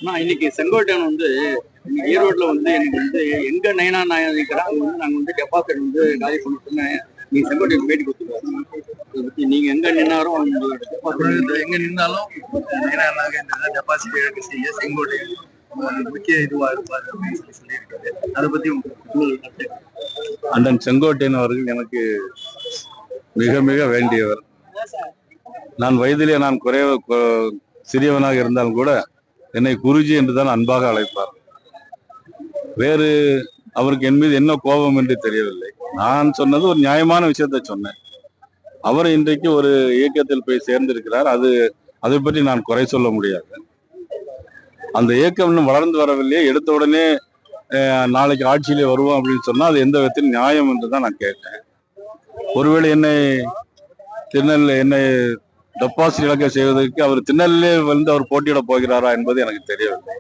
நான் இன்னைக்கு செங்கோட்டையன் வந்து ஈரோட்ல வந்து எனக்கு வந்து எங்க நயனா நாயகரா அது வந்து நாங்க வந்து டெபாசிட் வந்து காலி பண்ணிட்டோம்னு நீங்க செங்கோட்டையன் பேட்டி கொடுத்துருக்காரு. அதை பத்தி நீங்க எங்க நின்னாலும் உங்களோட deposit எங்க நின்னாலும் டெபாசிட் இழக்க செய்ய செங்கோட்டையன் முக்கிய இதுவா இருப்பாரு அப்படின்னு சொல்லியிருக்காரு. அதை பத்தி உங்களுக்கு அண்ணன் செங்கோட்டையன் அவர்கள் எனக்கு மிக மிக வேண்டியவர். நான் வயதிலே நான் சிறியவனாக இருந்தாலும் கூட என்னை குருஜி என்றுதான் அன்பாக அழைப்பார். வேறு அவருக்கு என் மீது என்ன கோபம் என்று தெரியவில்லை. நான் சொன்னது ஒரு நியாயமான விஷயத்தை சொன்னேன். அவர் இன்றைக்கு ஒரு இயக்கத்தில் போய் சேர்ந்திருக்கிறார். அதை பற்றி நான் குறை சொல்ல முடியாது. அந்த இயக்கம் இன்னும் வளர்ந்து வரவில்லையே, எடுத்த உடனே நாளைக்கு ஆட்சியிலே வருவோம் அப்படின்னு சொன்னா அது எந்த விதத்தில் நியாயம் என்று தான் நான் கேட்டேன். ஒருவேளை என்னை டெபாசிட் இழக்க செய்வதற்கு அவர் திருநெல்வேலியிலே வந்து அவர் போட்டியிட போகிறாரா என்பது எனக்கு தெரியவில்லை.